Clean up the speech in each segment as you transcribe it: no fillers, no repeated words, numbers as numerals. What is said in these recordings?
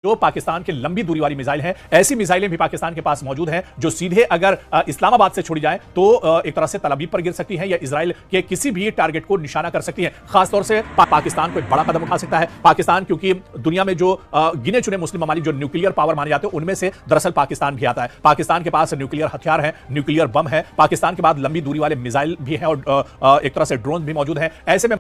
जो पाकिस्तान के लंबी दूरी वाली मिसाइल हैं, ऐसी मिसाइलें भी पाकिस्तान के पास मौजूद हैं जो सीधे अगर इस्लामाबाद से छोड़ी जाए तो एक तरह से तल अवीव पर गिर सकती हैं या इजराइल के किसी भी टारगेट को निशाना कर सकती हैं। खासतौर से पाकिस्तान को एक बड़ा कदम उठा सकता है। पाकिस्तान क्योंकि दुनिया में जो गिने चुने मुस्लिम ममालिक जो न्यूक्लियर पावर माने जाते हैं उनमें से दरअसल पाकिस्तान भी आता है। पाकिस्तान के पास न्यूक्लियर हथियार है, न्यूक्लियर बम है, पाकिस्तान के बाद लंबी दूरी वाले मिसाइल भी हैं और एक तरह से ड्रोन भी मौजूद हैं। ऐसे में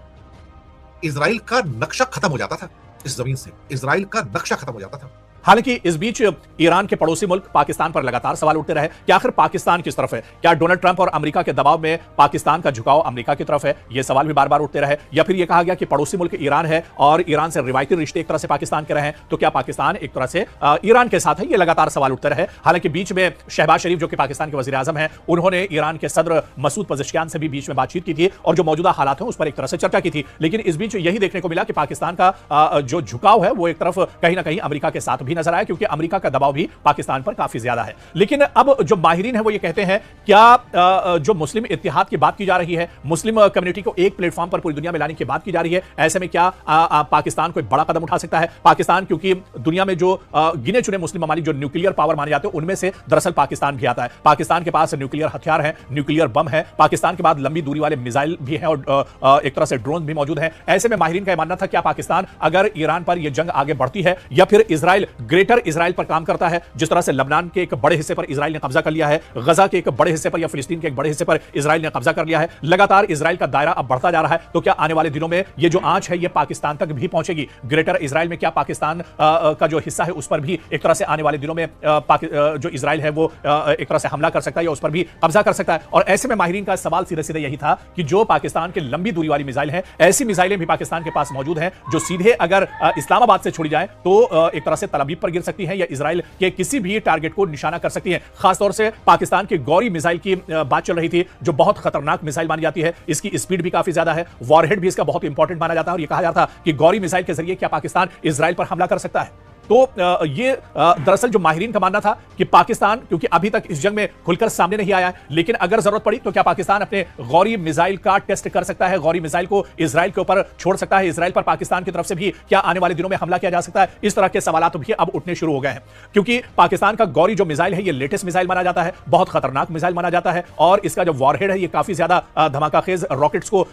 इजराइल का नक्शा खत्म हो जाता था, इस जमीन से इजराइल का नक्शा खत्म हो जाता था। हालांकि इस बीच ईरान के पड़ोसी मुल्क पाकिस्तान पर लगातार सवाल उठते रहे कि आखिर पाकिस्तान किस तरफ है। क्या डोनाल्ड ट्रंप और अमेरिका के दबाव में पाकिस्तान का झुकाव अमेरिका की तरफ है, यह सवाल भी बार बार उठते रहे। या फिर यह कहा गया कि पड़ोसी मुल्क ईरान है और ईरान से रिवायती रिश्ते एक तरह से पाकिस्तान के रहे, तो क्या पाकिस्तान एक तरह से ईरान के साथ है। यह लगातार सवाल उठते रहे। हालांकि बीच में शहबाज शरीफ जो कि पाकिस्तान के वजीर आजम है, उन्होंने ईरान के सदर मसूद पज़ेश्कियान से भी बीच में बातचीत की थी और जो मौजूदा हालात हैं उस पर एक तरह से चर्चा की थी। लेकिन इस बीच यही देखने को मिला कि पाकिस्तान का जो झुकाव है वो एक तरफ कहीं ना कहीं अमेरिका के साथ भी नजर आया, क्योंकि अमेरिका का दबाव भी पाकिस्तान पर काफी ज्यादा है। लेकिन अब जो माहिरीन है वो ये कहते हैं, क्या जो मुस्लिम इत्तेहाद की बात की जा रही है, मुस्लिम कम्युनिटी को एक प्लेटफॉर्म पर पूरी दुनिया में लाने की बात की जा रही है, ऐसे में क्या पाकिस्तान कोई बड़ा कदम उठा सकता है। पाकिस्तान क्योंकि दुनिया में जो गिने चुने मुस्लिम ममालिक जो न्यूक्लियर पावर माने जाते हैं उनमें से दरअसल पाकिस्तान भी आता है। पाकिस्तान के पास न्यूक्लियर हथियार है, न्यूक्लियर बम है, पाकिस्तान के बाद लंबी दूरी वाले मिसाइल भी हैं और एक तरह से ड्रोन भी मौजूद हैं। ऐसे में माहिरीन का यह मानना था क्या पाकिस्तान अगर ईरान पर यह जंग आगे बढ़ती है या फिर इजराइल ग्रेटर इजराइल पर काम करता है, जिस तरह से लबनान के एक बड़े हिस्से पर इजराइल ने कब्जा कर लिया है, गजा के एक बड़े हिस्से पर या फिलिस्तीन के एक बड़े हिस्से पर इजराइल ने कब्जा कर लिया है, लगातार इजराइल का दायरा अब बढ़ता जा रहा है, तो क्या आने वाले दिनों में ये जो आंच है ये पाकिस्तान तक भी पहुंचेगी। ग्रेटर इजराइल में क्या पाकिस्तान का जो हिस्सा है उस पर भी एक तरह से आने वाले दिनों में जो इजराइल है वो एक तरह से हमला कर सकता है या उस पर भी कब्जा कर सकता है। और ऐसे में माहिरीन का सवाल सीधे सीधे यही था कि जो पाकिस्तान के लंबी दूरी वाली मिसाइल है, ऐसी मिसाइलें भी पाकिस्तान के पास मौजूद हैं जो सीधे अगर इस्लामाबाद से छोड़ी जाए तो एक तरह से तल अवीव पर गिर सकती है या इजराइल के किसी भी टारगेट को निशाना कर सकती है। खासतौर से पाकिस्तान की गौरी मिसाइल की बात चल रही थी, जो बहुत खतरनाक मिसाइल मानी जाती है, इसकी स्पीड भी काफी ज्यादा है, वॉरहेड भी इसका बहुत इंपॉर्टेंट माना जाता है और यह कहा जाता है कि गौरी मिसाइल के जरिए क्या पाकिस्तान इजराइल पर हमला कर सकता है। तो ये दरअसल जो माहिरीन का मानना था कि पाकिस्तान क्योंकि अभी तक इस जंग में खुलकर सामने नहीं आया है, लेकिन अगर जरूरत पड़ी तो क्या पाकिस्तान अपने गौरी मिसाइल का टेस्ट कर सकता है, गौरी मिसाइल को इजराइल के ऊपर छोड़ सकता है, इजराइल पर पाकिस्तान की तरफ से भी क्या आने वाले दिनों में हमला किया जा सकता है। इस तरह के सवालात भी अब उठने शुरू हो गए हैं, क्योंकि पाकिस्तान का गौरी जो मिसाइल है ये लेटेस्ट मिसाइल माना जाता है, बहुत खतरनाक मिसाइल माना जाता है और इसका जो वॉरहेड है ये काफी ज्यादा धमाकाखेज रॉकेट्स को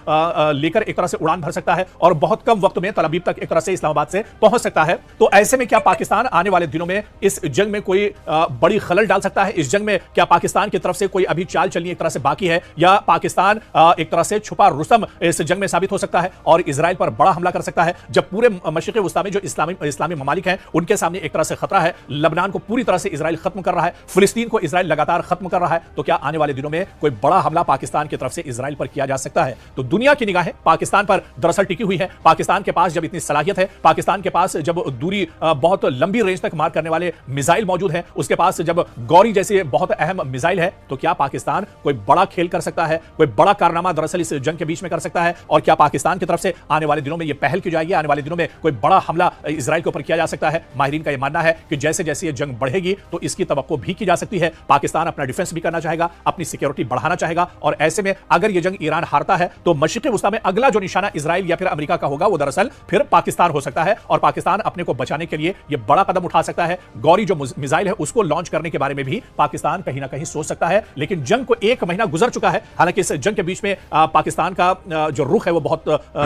लेकर एक तरह से उड़ान भर सकता है और बहुत कम वक्त में तल अवीव तक एक तरह से इस्लामाबाद से पहुंच सकता है। तो ऐसे में क्या पाकिस्तान आने वाले दिनों में इस जंग में कोई बड़ी खलल डाल सकता है। इस जंग में क्या पाकिस्तान की तरफ से कोई अभी चाल चलनी एक तरह से बाकी है या पाकिस्तान एक तरह से छुपा रुस्तम इस जंग में साबित हो सकता है और इजराइल पर बड़ा हमला कर सकता है, जब पूरे मशरिक़ वस्ता में जो इस्लामी ममालिक हैं उनके सामने एक तरह से खतरा है। लबनान को पूरी तरह से इजराइल खत्म कर रहा है, फिलिस्तीन को इजराइल लगातार खत्म कर रहा है, तो क्या आने वाले दिनों में कोई बड़ा हमला पाकिस्तान की तरफ से इजराइल पर किया जा सकता है। तो दुनिया की निगाहें पाकिस्तान पर दरअसल टिकी हुई है। पाकिस्तान के पास जब इतनी सलाहियत है, पाकिस्तान के पास जब दूरी बहुत लंबी रेंज तक मार करने वाले मिसाइल मौजूद हैं, उसके पास जब गौरी जैसे बहुत अहम मिसाइल है, तो क्या पाकिस्तान कोई बड़ा खेल कर सकता है, कोई बड़ा कारनामा दरअसल इस जंग के बीच में कर सकता है। और क्या पाकिस्तान की तरफ से आने वाले दिनों में यह पहल की जाएगी, आने वाले दिनों में कोई बड़ा हमला इजराइल के ऊपर किया जा सकता है। माहिरीन का यह मानना है कि जैसे जैसे यह जंग बढ़ेगी तो इसकी तवक्को भी की जा सकती है। पाकिस्तान अपना डिफेंस भी करना चाहेगा, अपनी सिक्योरिटी बढ़ाना चाहेगा और ऐसे में अगर यह जंग ईरान हारता है तो मशरिक़ वस्ता में अगला जो निशाना इजराइल या फिर अमेरिका का होगा वो दरअसल फिर पाकिस्तान हो सकता है और पाकिस्तान अपने को बचाने के लिए यह बड़ा कदम उठा सकता है। गौरी जो मिसाइल है उसको लॉन्च करने के बारे में भी पाकिस्तान कहीं ना कहीं सोच सकता है, लेकिन जंग को एक महीना गुजर चुका है। हालांकि इस जंग के बीच में पाकिस्तान का जो रुख है वो बहुत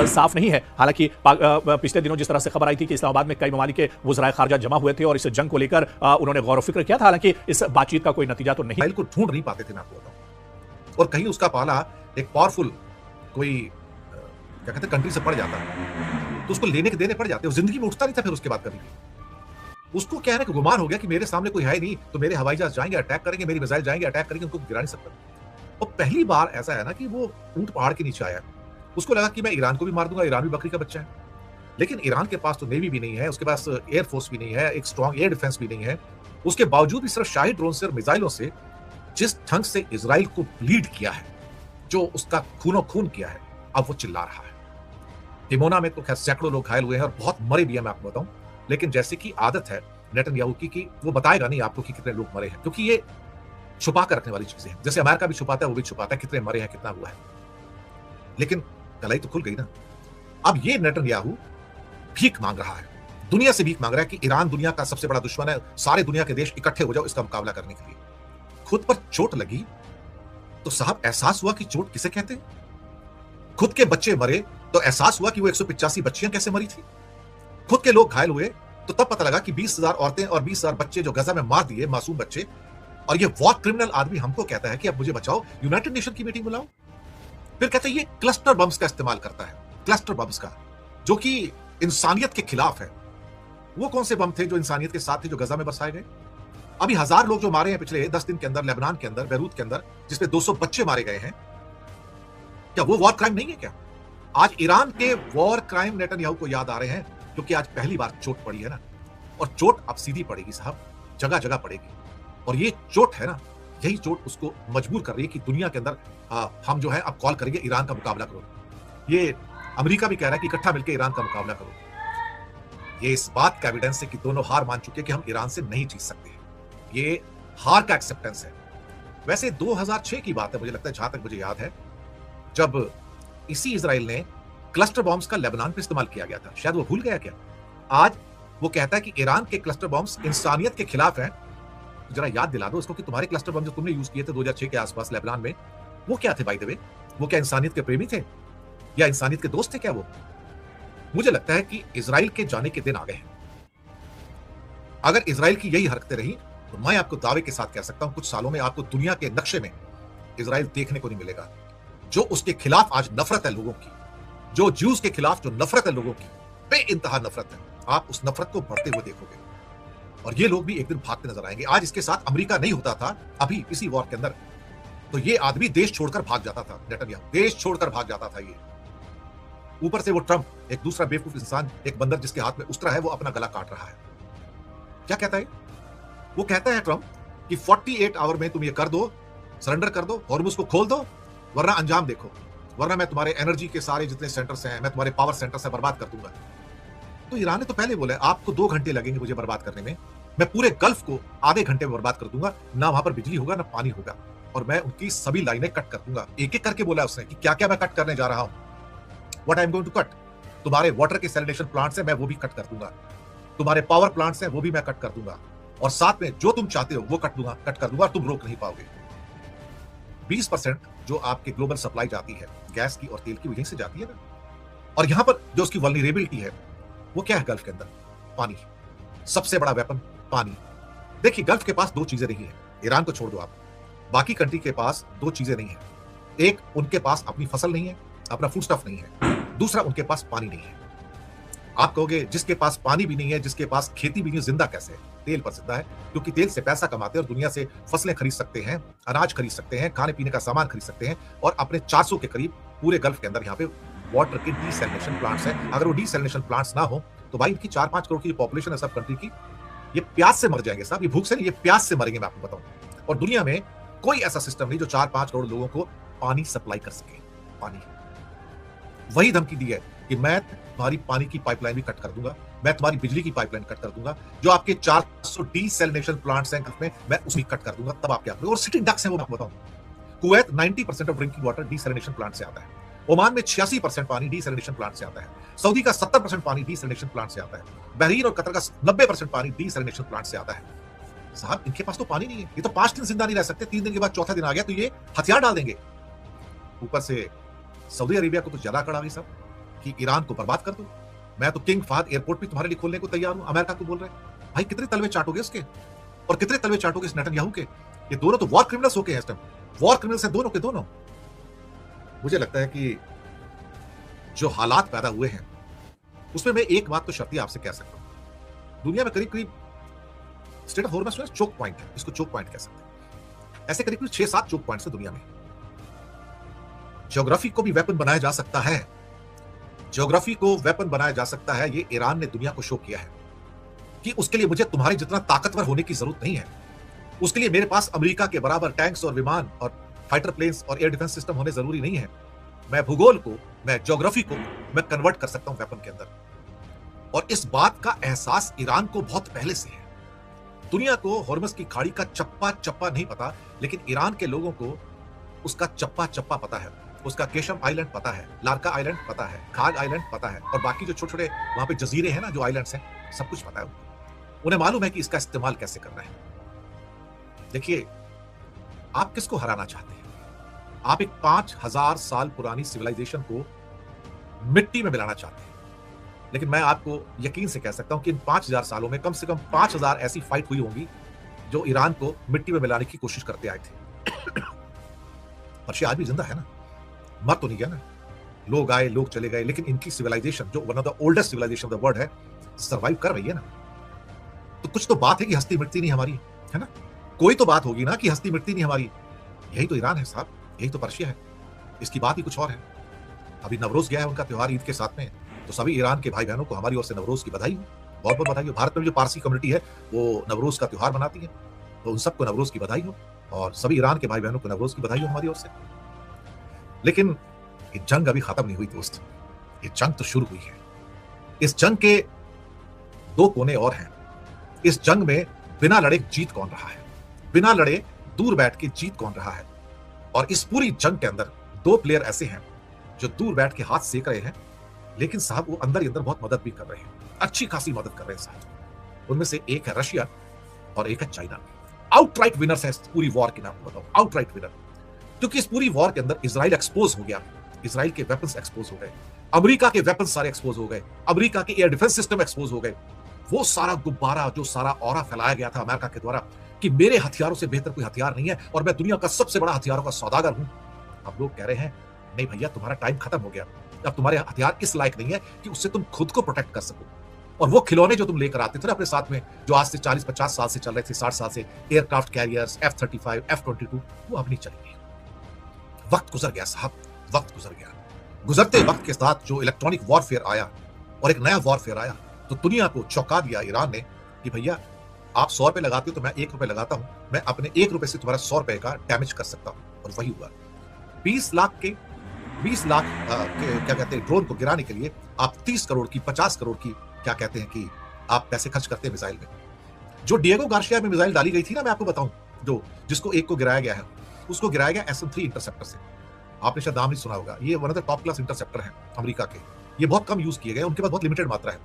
साफ नहीं है। हालांकि पिछले दिनों जिस तरह से खबर आई थी कि इस्लामाबाद में कई ममालिक के वज़राए खारजा जमा हुए थे और इस जंग को लेकर उन्होंने गौर फिक्र किया था, हालांकि इस बातचीत का कोई नतीजा तो नहीं। को ढूंढ नहीं पाते थे, मैं आपको बताऊं, और कहीं उसका पाला एक पावरफुल कोई क्या कहते कंट्री से पड़ जाता है तो उसको लेने के देने पड़ जाते, जिंदगी में उठता नहीं था फिर उसके बाद कभी। उसको क्या है कि गुमान हो गया कि मेरे सामने कोई है नहीं तो मेरे हवाई जहाज जाएंगे, अटैक करेंगे, मेरी मिसाइल जाएंगे, अटैक करेंगे, उनको गिरा नहीं सकता। और पहली बार ऐसा है ना कि वो ऊंट पहाड़ के नीचे आया, उसको लगा कि मैं ईरान को भी मार दूंगा, ईरान भी बकरी का बच्चा है। लेकिन ईरान के पास तो नेवी भी नहीं है, उसके पास एयरफोर्स भी नहीं है, एक स्ट्रॉन्ग एयर डिफेंस भी नहीं है। उसके बावजूद भी सिर्फ शाही ड्रोन से और मिसाइलों से जिस ढंग से इजराइल को ब्लीड किया है, जो उसका खूनो खून किया है, अब वो चिल्ला रहा है। दिमोना में तो खैर सैकड़ों लोग घायल हुए हैं और बहुत मरे भी हैं, मैं आपको बताऊं। लेकिन जैसे कि आदत है नेतन्याहू की कि वो बताएगा नहीं आपको कि कितने लोग मरे हैं, क्योंकि ये छुपा कर रखने वाली चीजें हैं। जैसे अमेरिका भी छुपाता है, वो भी छुपाता है कितने मरे हैं, कितना हुआ है। लेकिन कलाई तो खुल गई ना। अब ये नेतन्याहू भीख मांग रहा है, दुनिया से भीख मांग रहा है कि ईरान दुनिया का सबसे बड़ा दुश्मन है, सारे दुनिया के देश इकट्ठे हो जाओ इसका मुकाबला करने के लिए। खुद पर चोट लगी तो साहब एहसास हुआ कि चोट किसे कहते हैं। खुद के बच्चे मरे तो एहसास हुआ कि वो 185 बच्चियां कैसे मरी थी। खुद के लोग घायल हुए तो तब पता लगा कि 20,000 औरतें और 20,000 बच्चे जो गजा में मार दिए, मासूम बच्चे, और ये वॉर क्रिमिनल आदमी हमको कहता है कि अब मुझे बचाओ, यूनाइटेड नेशन की मीटिंग बुलाओ। फिर कहते हैं ये क्लस्टर बम्स का इस्तेमाल करता है, क्लस्टर बम्स का, जो कि इंसानियत के खिलाफ है। वो कौन से बम थे जो इंसानियत के साथ थे, जो गजा में बरसाए गए? अभी 1000 लोग जो मारे हैं पिछले 10 दिन के अंदर, लेबनान के अंदर, बेरूत के अंदर, जिसमें 200 बच्चे मारे गए हैं, क्या वो वॉर क्राइम नहीं है क्या? आज ईरान के वॉर क्राइम नेतन्याहू को याद आ रहे हैं, क्योंकि आज पहली बार चोट पड़ी है ना, और चोट अब सीधी पड़ेगी साहब, जगह जगह पड़ेगी। और ये चोट है ना, यही चोट उसको मजबूर कर रही है कि दुनिया के अंदर हम जो है अब कॉल करेंगे ईरान का मुकाबला करो। ये अमेरिका भी कह रहा है कि इकट्ठा मिलकर ईरान का मुकाबला करो। ये इस बात का एविडेंस है कि दोनों हार मान चुके हैं कि हम ईरान से नहीं जीत सकते। ये हार का एक्सेप्टेंस है। वैसे 2006 की बात है, मुझे लगता है, जहां तक मुझे याद है, जब इसी इजराइल ने क्लस्टर बॉम्ब्स का लेबनान पे इस्तेमाल किया गया था। शायद वो भूल गया क्या? आज वो कहता है कि ईरान के क्लस्टर बॉम्ब्स इंसानियत के खिलाफ हैं। जरा याद दिला दो उसको कि तुम्हारे क्लस्टर बम जो तुमने यूज किए थे 2006 के आसपास लेबनान में, वो क्या थे बाय द वे? वो क्या इंसानियत के प्रेमी थे या इंसानियत के दोस्त थे क्या वो? मुझे लगता है कि इजराइल के जाने के दिन आ गए हैं। अगर इजराइल की यही हरकतें रही तो मैं आपको दावे के साथ कह सकता हूं कुछ सालों में आपको दुनिया के नक्शे में इजराइल देखने को नहीं मिलेगा। जो उसके खिलाफ आज नफरत है लोगों की, जो ज्यूज के खिलाफ जो नफरत है लोगों की, बेइंतहा नफरत है, आप उस नफरत को बढ़ते हुए देखोगे। और ये लोग भी एक दिन भागते नजर आएंगे। आज इसके साथ अमेरिका नहीं होता था अभी इसी वॉर के अंदर, तो ये आदमी देश छोड़कर भाग जाता था। नेतन्याहू देश छोड़कर भाग जाता था। ये ऊपर से वो ट्रंप, एक दूसरा बेवकूफ इंसान, एक बंदर जिसके हाथ में उस्तरा है, वो अपना गला काट रहा है। क्या कहता है वो? कहता है ट्रंप कि 48 आवर में तुम ये कर दो, सरेंडर कर दो, हॉर्मुज को खोल दो, वरना अंजाम देखो, वरना मैं तुम्हारे एनर्जी के सारे जितने सेंटर्स हैं, मैं तुम्हारे पावर सेंटर से बर्बाद कर दूंगा। तो ईरान ने तो पहले बोला आपको 2 घंटे लगेंगे मुझे बर्बाद करने में, मैं पूरे गल्फ को आधे घंटे में बर्बाद कर दूंगा, ना वहां पर बिजली होगा ना पानी होगा, और मैं उनकी सभी लाइनें कट कर दूंगा। एक एक करके बोला उसने कि क्या क्या मैं कट करने जा रहा हूं, what I am going to cut. तुम्हारे वाटर के सैलिनेशन प्लांट्स हैं, मैं वो भी कट कर दूंगा, तुम्हारे पावर प्लांट्स हैं, वो भी मैं कट कर दूंगा, और साथ में जो तुम चाहते हो वो कट कर दूंगा, तुम रोक नहीं पाओगे। 20% जो आपके ग्लोबल सप्लाई जाती है गैस की और तेल की, वहीं से जाती है ना। और यहां पर जो उसकी वल्नरेबिलिटी है वो क्या है? गल्फ के अंदर पानी, सबसे बड़ा वेपन पानी। देखिए गल्फ के पास 2 चीजें नहीं है, ईरान को छोड़ दो आप, बाकी कंट्री के पास 2 चीजें नहीं है। एक, उनके पास अपनी फसल नहीं है, अपना फूड स्टफ नहीं है। दूसरा, उनके पास पानी नहीं है। आप कहोगे जिसके पास पानी भी नहीं है, जिसके पास खेती भी नहीं है, जिंदा कैसे है? तेल पर जिंदा है, क्योंकि तेल से पैसा कमाते हैं और दुनिया से फसलें खरीद सकते हैं, अनाज खरीद सकते हैं, खाने पीने का सामान खरीद सकते हैं, और अपने 400 के करीब पूरे गल्फ के अंदर यहाँ पे वाटर के डीसैलिनेशन प्लांट्स हैं। अगर वो डीसैलिनेशन प्लांट्स ना हो तो भाई इनकी 4-5 करोड़ की पॉपुलेशन है सब कंट्री की, ये प्यास से मर जाएंगे साहब। ये भूख से नहीं, ये प्यास से मरेंगे, मैं आपको बताऊं। और दुनिया में कोई ऐसा सिस्टम नहीं जो 4-5 करोड़ लोगों को पानी सप्लाई कर सके। पानी, वही धमकी दी है कि मैं तुम्हारी पानी की पाइपलाइन भी कट कर दूंगा, मैं तुम्हारी बिजली की पाइपलाइन कट कर दूंगा, जो आपके 400 डीसैलिनेशन प्लांट्स हैं गल्फ में, मैं उसकी कट कर दूंगा, तब आप क्या करोगे? और सिटिंग डक्स हैं वो, मैं आपको बताऊं। Kuwait 90% of drinking water desalination plant से आता है। ओमान में 86% पानी डीसैलिनेशन प्लांट से आता है। सऊदी का 70% पानी डीसैलिनेशन प्लांट से आता है। बहरीन और कतर का 90% पानी डीसैलिनेशन प्लांट से आता है। साहब इनके पास तो पानी नहीं है, ये तो 5 दिन जिंदा नहीं रह सकते। 3 दिन के बाद चौथा दिन आ गया तो ये हथियार डाल देंगे। ऊपर से सऊदी अरेबिया को तो ज्यादा अकड़ आ गई सब कि ईरान को बर्बाद कर दो, मैं तो किंग फहद एयरपोर्ट भी तुम्हारे लिए खोलने को तैयार हूं। अमेरिका को बोल रहे हैं। भाई कितने तलवे चाटोगे उसके, और कितने तलवे चाटोगे इस नेतन्याहू के? ये दोनों तो वॉर क्रिमिनल्स हो गए हैं इस टाइम, वॉर क्रिमिनल्स हैं दोनों के दोनों। मुझे लगता है कि जो हालात पैदा हुए हैं उसमें मैं एक बात तो शर्ती आपसे कह सकता हूं, दुनिया में करीब करीब स्टेट ऑफ हॉर्मस में चोक पॉइंट है, इसको चोक पॉइंट कह सकते हैं। ऐसे करीब करीब 6-7 चोक पॉइंट्स है दुनिया में। ज्योग्राफी को भी वेपन बनाया जा सकता है, ज्योग्राफी को वेपन बनाया जा सकता है। ये ईरान ने दुनिया को शो किया है कि उसके लिए मुझे तुम्हारे जितना ताकतवर होने की जरूरत नहीं है, उसके लिए मेरे पास अमेरिका के बराबर टैंक्स और विमान और फाइटर प्लेन्स और एयर डिफेंस सिस्टम होने जरूरी नहीं है। मैं भूगोल को, मैं ज्योग्राफी को मैं कन्वर्ट कर सकता हूं वेपन के अंदर। और इस बात का एहसास ईरान को बहुत पहले से है। दुनिया को हॉर्मस की खाड़ी का चप्पा चप्पा नहीं पता, लेकिन ईरान के लोगों को उसका चप्पा चप्पा पता है। उसका केशम आइलैंड पता है, लारका आइलैंड पता है, खाग आइलैंड पता है, और बाकी जो छोटे छोटे वहां पे जजीरे हैं ना, जो आइलैंड्स हैं, सब कुछ पता है उनको। उन्हें मालूम है कि इसका इस्तेमाल कैसे करना है। देखिए, आप किसको हराना चाहते हैं? आप एक 5000 साल पुरानी सिविलाइजेशन को मिट्टी में मिलाना चाहते हैं, लेकिन मैं आपको यकीन से कह सकता हूं कि इन 5000 सालों में कम से कम 5000 ऐसी फाइट हुई होंगी जो ईरान को मिट्टी में मिलाने की कोशिश करते आए थे। पर्शिया आज भी जिंदा है ना, मर तो नहीं गया ना। लोग आए, लोग चले गए, लेकिन इनकी सिविलाइजेशन जो one of the oldest civilisation of the world है, सर्वाइव कर रही है ना। तो कुछ तो बात है कि हस्ती मिटती नहीं हमारी, है ना। कोई तो बात होगी ना कि हस्ती मिटती नहीं हमारी। यही तो ईरान है साहब, यही तो पर्शिया है। इसकी बात ही कुछ और है। अभी नवरोज गया है उनका त्योहार ईद के साथ में, तो सभी ईरान के भाई बहनों को हमारी ओर से नवरोज की बधाई हो, बहुत बहुत बधाई हो। भारत में जो पारसी कम्युनिटी है वो नवरोज का त्योहार मनाती है, तो उन सबको नवरोज की बधाई हो, और सभी ईरान के भाई बहनों को नवरोज की बधाई हो हमारी ओर से। लेकिन ये जंग अभी खत्म नहीं हुई दोस्त, ये जंग तो शुरू हुई है। इस जंग के दो कोने और हैं। इस जंग में बिना लड़े जीत कौन रहा है, बिना लड़े दूर बैठ के जीत कौन रहा है। और इस पूरी जंग के अंदर दो प्लेयर ऐसे हैं जो दूर बैठ के हाथ सेक रहे हैं, लेकिन साहब वो अंदर ही अंदर बहुत मदद भी कर रहे हैं, अच्छी खासी मदद कर रहे हैं साहब। उनमें से एक है रशिया और एक है चाइना। आउटराइट विनर्स है इस पूरी वॉर के, नाम बताओ, आउटराइट विनर। क्योंकि इस पूरी वॉर के अंदर इजराइल एक्सपोज हो गया, इजराइल के वेपन्स एक्सपोज हो गए, अमेरिका के वेपन्स सारे एक्सपोज हो गए, अमेरिका के एयर डिफेंस सिस्टम एक्सपोज हो गए। वो सारा गुब्बारा, जो सारा ऑरा फैलाया गया था अमेरिका के द्वारा कि मेरे हथियारों से बेहतर कोई हथियार नहीं है और मैं दुनिया का सबसे बड़ा हथियारों का सौदागर हूं। अब लोग कह रहे हैं नहीं भैया, तुम्हारा टाइम खत्म हो गया, अब तुम्हारे हथियार इस लायक नहीं है कि उससे तुम खुद को प्रोटेक्ट कर सको। और वो खिलौने जो तुम लेकर आते थे ना अपने साथ में, जो आज से 40-50 साल से चल रहे थे, 60 साल से, एयरक्राफ्ट कैरियर्स, F-35, F-22, वो अब नहीं चलेंगे। वक्त गुजर गया साहब, वक्त गुजर गया। गुजरते वक्त के साथ जो इलेक्ट्रॉनिक वॉरफेयर आया और एक नया वॉरफेयर आया, तो दुनिया को चौंका दिया ईरान ने कि भैया आप 100 रुपए लगाते हो तो मैं 1 रुपए लगाता हूं, मैं अपने 1 रुपए से तुम्हारा 100 रुपए का डैमेज कर सकता हूं। और वही हुआ। 20 लाख क्या कहते हैं, ड्रोन को गिराने के लिए आप 30 करोड़ की, 50 करोड़ की, क्या कहते हैं कि आप पैसे खर्च करते हैं मिसाइल में। जो डिएगो गार्सिया में मिसाइल डाली गई थी ना, मैं आपको बताऊं, जो जिसको एक को गिराया गया है, उसको गिराया गया SM-3 इंटरसेप्टर से। आपने शायद नाम नहीं सुना होगा, ये one of the top class interceptor है अमेरिका के, ये बहुत कम यूज किए गए, उनके पास बहुत लिमिटेड मात्रा है।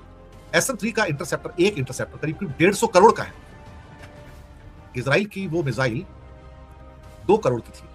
SM-3 का इंटरसेप्टर, एक इंटरसेप्टर करीब 150 करोड़ का है। इजराइल की वो मिसाइल 2 करोड़ की थी,